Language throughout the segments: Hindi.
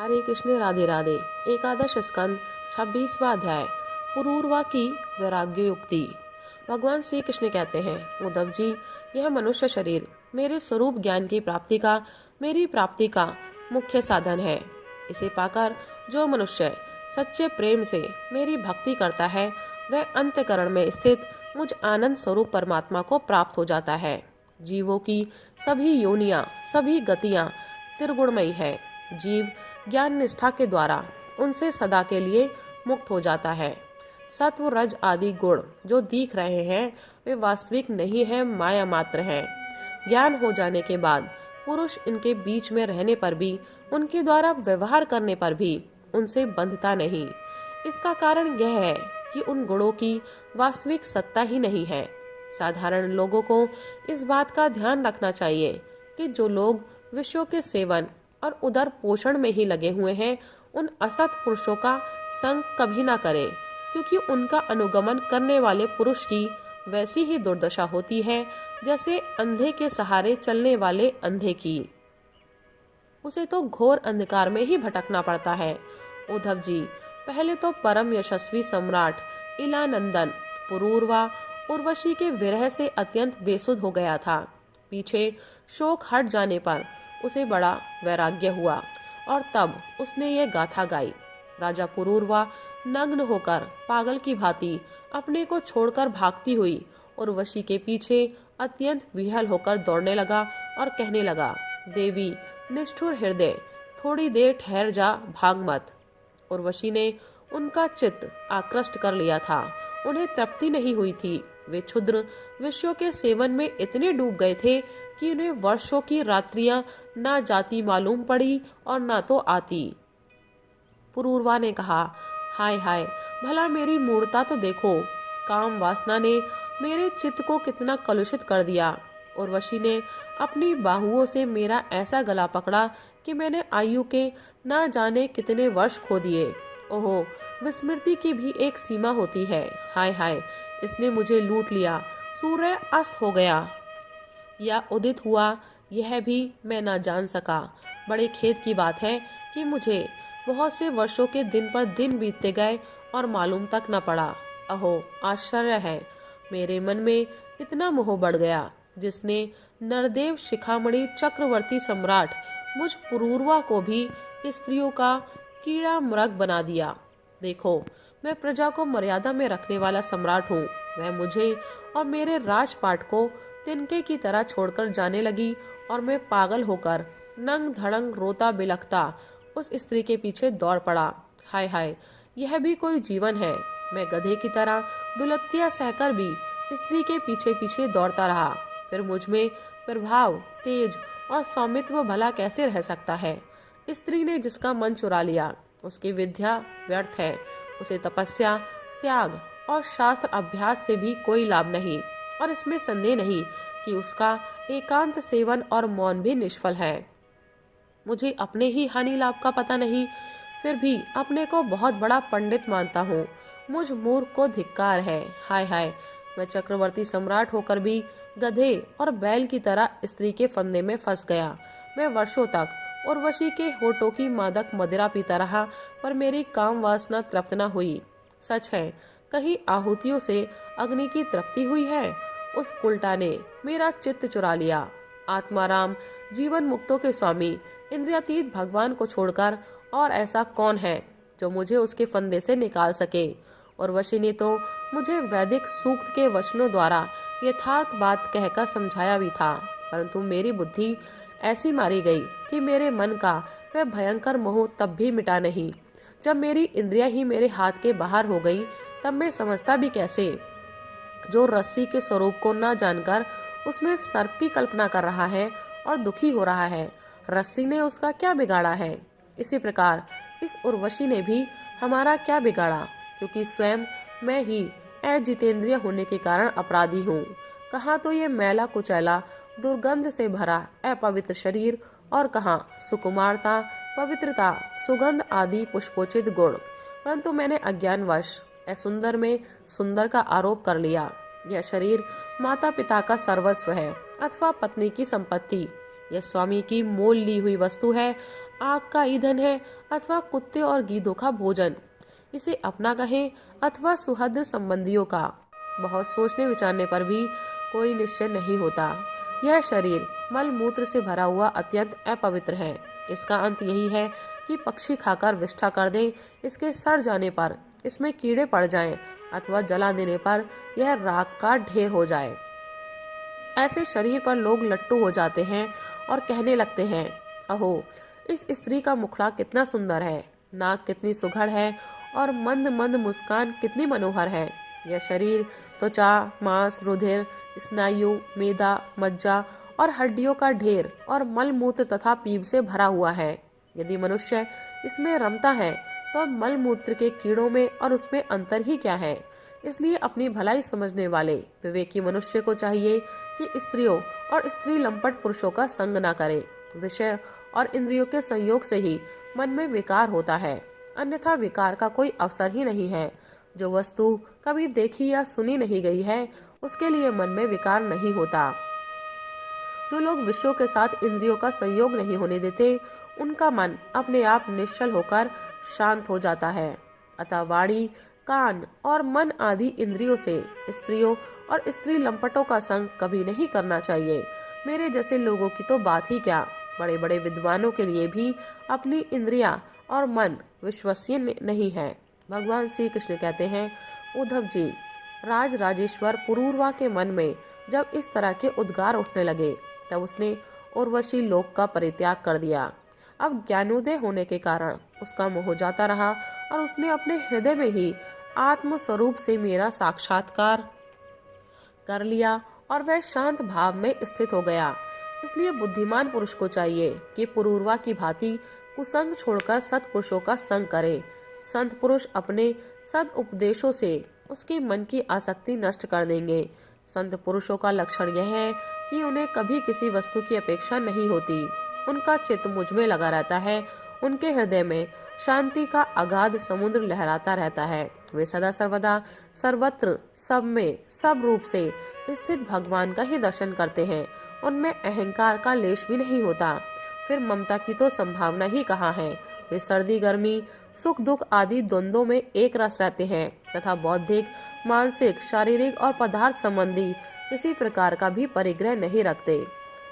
हरे कृष्ण राधे राधे। एकादश स्कंद 26वां अध्याय पुरूरवा की वैराग्य युक्ति। भगवान श्री कृष्ण कहते हैं, उद्धव जी, यह मनुष्य शरीर मेरे स्वरूप ज्ञान की प्राप्ति का, मेरी प्राप्ति का मुख्य साधन है। इसे पाकर जो मनुष्य सच्चे प्रेम से मेरी भक्ति करता है, वह अंतःकरण में स्थित मुझ आनंद स्वरूप परमात्मा को प्राप्त हो जाता है। जीवों की सभी योनियां, सभी गतियां त्रिगुणमयी है। जीव ज्ञान निष्ठा के द्वारा उनसे सदा के लिए मुक्त हो जाता है। सत्व रज आदि गुण जो दिख रहे हैं, वे वास्तविक नहीं है, माया मात्र है। ज्ञान हो जाने के बाद पुरुष इनके बीच में रहने पर भी, उनके द्वारा व्यवहार करने पर भी उनसे बंधता नहीं। इसका कारण यह है कि उन गुणों की वास्तविक सत्ता ही नहीं है। साधारण लोगों को इस बात का ध्यान रखना चाहिए कि जो लोग विषयों के सेवन और उदर पोषण में ही लगे हुए हैं, उन असत पुरुषों का संग कभी ना करें, क्योंकि उनका अनुगमन करने वाले पुरुष की वैसी ही दुर्दशा होती है जैसे अंधे के सहारे चलने वाले अंधे की। उसे तो घोर अंधकार में ही भटकना पड़ता है। उद्धव जी, पहले तो परम यशस्वी सम्राट इलानंदन पुरूरवा उर्वशी के विरह से अत्यंत बेसुध हो गया था। पीछे शोक हट जाने पर उसे बड़ा वैराग्य हुआ और तब उसने ये गाथा गाई। राजा पुरूरवा नग्न होकर पागल की भांति अपने को छोड़कर भागती हुई उर्वशी के पीछे अत्यंत विह्वल होकर दौड़ने लगा और कहने लगा, देवी निष्ठुर हृदय, थोड़ी देर ठहर जा, भाग मत। उर्वशी ने उनका चित्त आकृष्ट कर लिया था। उन्हें तृप्ति नहीं हुई थी। वे क्षुद्र विषयों के सेवन में इतने डूब गए थे कि उन्हें वर्षों की रात्रियां ना जाती मालूम पड़ी और ना तो आती। पुरूरवा ने कहा, हाय हाय, भला मेरी मूर्ता तो देखो। काम वासना ने मेरे चित्त को कितना कलुषित कर दिया। उर्वशी ने अपनी बाहुओं से मेरा ऐसा गला पकड़ा कि मैंने आयु के ना जाने कितने वर्ष खो दिए। ओहो, विस्मृति की भी एक सीमा होती है। हाय हाय, इसने मुझे लूट लिया। सूर्य अस्त हो गया या उदित हुआ, यह भी मैं ना जान सका। बड़े खेद की बात है कि मुझे बहुत से वर्षों के दिन पर दिन बीतते गए और मालूम तक न पड़ा। अहो, आश्चर्य है, मेरे मन में इतना मोह बढ़ गया जिसने नरदेव शिखामणि चक्रवर्ती सम्राट मुझ पुरूरवा को भी स्त्रियों का कीड़ा मृग बना दिया। देखो, मैं प्रजा को मर्यादा में रखने वाला सम्राट हूँ। वह मुझे और मेरे राजपाट को तिनके की तरह छोड़कर जाने लगी और मैं पागल होकर नंग धड़ंग रोता बिलखता उस स्त्री के पीछे दौड़ पड़ा। हाय हाय, यह भी कोई जीवन है। मैं गधे की तरह दुलत्तियां सहकर भी स्त्री के पीछे पीछे दौड़ता रहा। फिर मुझ में प्रभाव, तेज और सौमित्व भला कैसे रह सकता है? स्त्री ने जिसका मन चुरा लिया, उसकी विद्या व्यर्थ है। उसे तपस्या, त्याग और शास्त्र अभ्यास से भी कोई लाभ नहीं, और इसमें संदेह नहीं कि उसका एकांत सेवन और मौन भी निष्फल है। मुझे अपने ही हानि लाभ का पता नहीं, फिर भी अपने को बहुत बड़ा पंडित मानता हूँ। मुझ मूर्ख को धिक्कार है। हाय हाय, मैं चक्रवर्ती सम्राट होकर भी गधे और बैल की तरह स्त्री के फंदे में फंस गया। मैं वर्षों तक उर्वशी के होठों की मादक मदिरा पीता रहा, पर मेरी काम वासना तृप्त न हुई। सच है, कहीं आहुतियों से अग्नि की तृप्ति हुई है? उस उल्टा ने मेरा चित्त चुरा लिया। आत्माराम, जीवन मुक्तों के स्वामी, इंद्रियातीत भगवान को छोड़कर और ऐसा कौन है जो मुझे उसके फंदे से निकाल सके? उर्वशी ने तो मुझे वैदिक सूक्त के वचनों द्वारा यथार्थ बात कहकर समझाया भी था, परंतु मेरी बुद्धि ऐसी मारी गई कि मेरे मन का वह भयंकर मोह तब भी मिटा नहीं। जब मेरी इंद्रियां ही मेरे हाथ के बाहर हो गई, तब मैं समझता भी कैसे? जो रस्सी के स्वरूप को न जानकर उसमें सर्प की कल्पना कर रहा है और दुखी हो रहा है, रस्सी ने उसका क्या बिगाड़ा है? इसी प्रकार इस उर्वशी ने भी हमारा क्या बिगाड़ा, क्योंकि स्वयं मैं ही अजितेंद्रिय होने के कारण अपराधी हूँ। कहाँ तो ये मैला कुचैला, दुर्गंध से भरा अपवित्र शरीर, और कहाँ सुकुमारता, पवित्रता, सुगंध आदि पुष्पोचित गुण। परंतु मैंने अज्ञानवश असुंदर में सुंदर का आरोप कर लिया। यह शरीर माता पिता का सर्वस्व है अथवा पत्नी की संपत्ति। यह स्वामी की मोल ली हुई वस्तु है। आग का ईंधन है अथवा कुत्ते और गीदों का भोजन, इसे अपना कहें अथवा सुहृद संबंधियों का। बहुत सोचने विचारने पर भी कोई निश्चय नहीं होता। यह शरीर मल मूत्र से भरा हुआ अत्यंत अपवित्र है। इसका अंत यही है कि पक्षी खाकर विष्ठा कर दे, इसके सड़ जाने पर इसमें कीड़े पड़ जाएं अथवा जला देने पर यह राख का ढेर हो जाए। ऐसे शरीर पर लोग लट्टू हो जाते हैं और कहने लगते हैं, अहो इस स्त्री का मुखड़ा कितना सुंदर है, नाक कितनी सुघड़ है और मंद मंद मुस्कान कितनी मनोहर है। यह शरीर त्वचा, मांस, रुधिर, स्नायु, मेदा, मज्जा और हड्डियों का ढेर और मल मूत्र तथा पीप से भरा हुआ है। यदि मनुष्य इसमें रमता है तो मल मूत्र के कीड़ों में और उसमें अंतर ही क्या है। इसलिए अपनी भलाई समझने वाले विवेकी मनुष्य को चाहिए कि स्त्रियों और स्त्री लंपट पुरुषों का संग न करे। विषय और इंद्रियों के संयोग से ही मन में विकार होता है, अन्यथा विकार का कोई अवसर ही नहीं है। जो वस्तु कभी देखी या सुनी नहीं गई है उसके लिए मन में विकार नहीं होता। जो लोग विषयों के साथ इंद्रियों का संयोग नहीं होने देते, उनका मन अपने आप निश्चल होकर शांत हो जाता है। अतः वाणी, कान और मन आदि इंद्रियों से स्त्रियों और स्त्री लंपटों का संग कभी नहीं करना चाहिए। मेरे जैसे लोगों की तो बात ही क्या, बड़े बड़े विद्वानों के लिए भी अपनी इंद्रियां और मन विश्वसनीय नहीं है। भगवान श्री कृष्ण कहते हैं, उद्धव जी, राज राजेश्वर पुरूरवा के मन में जब इस तरह के उद्गार उठने लगे तब उसने उर्वशी लोक का परित्याग कर दिया। अब ज्ञानोदय होने के कारण उसका मोह जाता रहा और उसने अपने हृदय में ही आत्म स्वरूप से मेरा साक्षात्कार कर लिया और वह शांत भाव में स्थित हो गया। इसलिए बुद्धिमान पुरुष को चाहिए कि पुरूरवा की भांति कुसंग छोड़कर सत्पुरुषों का संग करे। संत पुरुष अपने सद उपदेशों से उसके मन की आसक्ति नष्ट कर देंगे। संत पुरुषों का लक्षण यह है कि उन्हें कभी किसी वस्तु की अपेक्षा नहीं होती। उनका चित्त मुझ में लगा रहता है। उनके हृदय में शांति का अगाध समुद्र लहराता रहता है। वे सदा सर्वदा सर्वत्र सब में सब रूप से स्थित भगवान का ही दर्शन करते हैं। उनमें अहंकार का लेश भी नहीं होता। फिर ममता की तो संभावना ही कहाँ है। वे सर्दी गर्मी, सुख दुख आदि द्वंद्वों में एक रस रहते हैं तथा बौद्धिक, मानसिक, शारीरिक और पदार्थ संबंधी किसी प्रकार का भी परिग्रह नहीं रखते।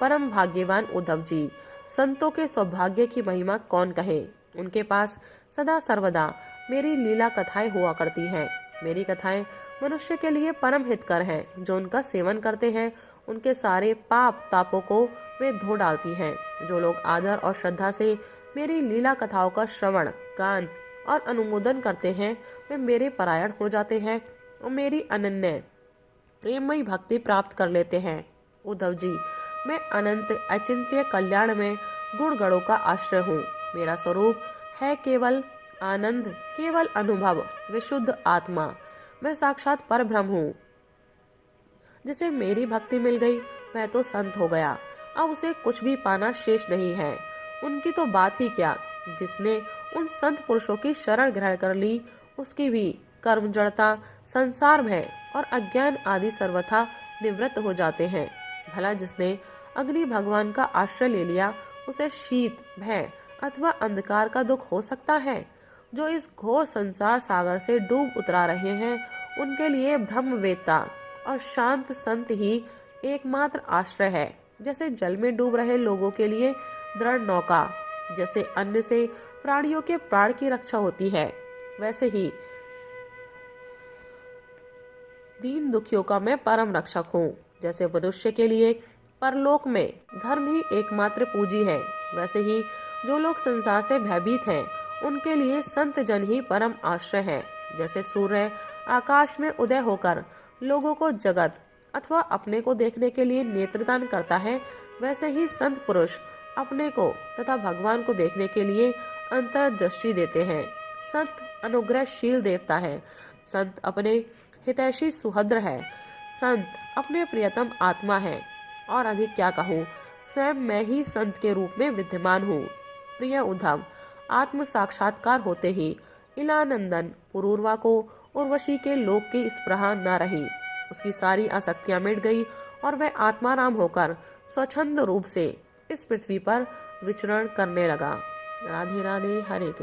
परम भाग्यवान उद्धव जी, संतों के सौभाग्य की महिमा कौन कहे। उनके पास सदा सर्वदा मेरी लीला कथाएं हुआ करती हैं। मेरी कथाएं मनुष्य के लिए परम हितकर हैं। जो उनका सेवन करते हैं उनके सारे पाप तापों को वे धो डालती हैं। जो लोग आदर और श्रद्धा से मेरी लीला कथाओं का श्रवण, गान और अनुमोदन करते हैं वे मेरे परायण हो जाते हैं और मेरी अनन्य प्रेममयी भक्ति प्राप्त कर लेते हैं। उद्धव जी, मैं अनंत अचिंत्य कल्याण में गुण गणों का आश्रय हूँ। मेरा स्वरूप है केवल आनंद, केवल अनुभव, विशुद्ध आत्मा। मैं साक्षात परब्रह्म हूँ। जिसे मेरी भक्ति मिल गई वह तो संत हो गया। अब उसे कुछ भी पाना शेष नहीं है। उनकी तो बात ही क्या, जिसने उन संत पुरुषों की शरण ग्रहण कर ली उसकी भी कर्म जड़ता, संसार भय और अज्ञान आदि सर्वथा निवृत्त हो जाते हैं। भला जिसने अग्नि भगवान का आश्रय ले लिया उसे शीत, भय अथवा अंधकार का दुख हो सकता है। जो इस घोर संसार सागर से डूब उतरा रहे हैं उनके लिए ब्रह्मवेत्ता और शांत संत ही एकमात्र आश्रय है। जैसे जल में डूब रहे लोगों के लिए दृढ़ नौका, जैसे अन्न से प्राणियों के प्राण की रक्षा होती है, वैसे ही दीन दुखियों का मैं परम रक्षक हूँ। जैसे मनुष्य के लिए परलोक में धर्म ही एकमात्र पूंजी है, वैसे ही जो लोग संसार से भयभीत हैं उनके लिए संत जन ही परम आश्रय है। जैसे सूर्य आकाश में उदय होकर लोगों को जगत अथवा अपने को देखने के लिए नेत्रदान करता है, वैसे ही संत पुरुष अपने को तथा भगवान को देखने के लिए अंतर्दृष्टि देते हैं। संत अनुग्रहशील देवता है। संत अपने हितैषी सुहद्र है। संत अपने प्रियतम आत्मा है। और अधिक क्या कहूँ, स्वयं मैं ही संत के रूप में विद्यमान हूँ। प्रिय उद्धव, आत्म साक्षात्कार होते ही इलानंदन पुरूरवा को उर्वशी के लोक की स्पृहा न रही। उसकी सारी आसक्तियां मिट गई और वह आत्माराम होकर स्वच्छंद रूप से इस पृथ्वी पर विचरण करने लगा। राधे राधे, हरे कृष्ण।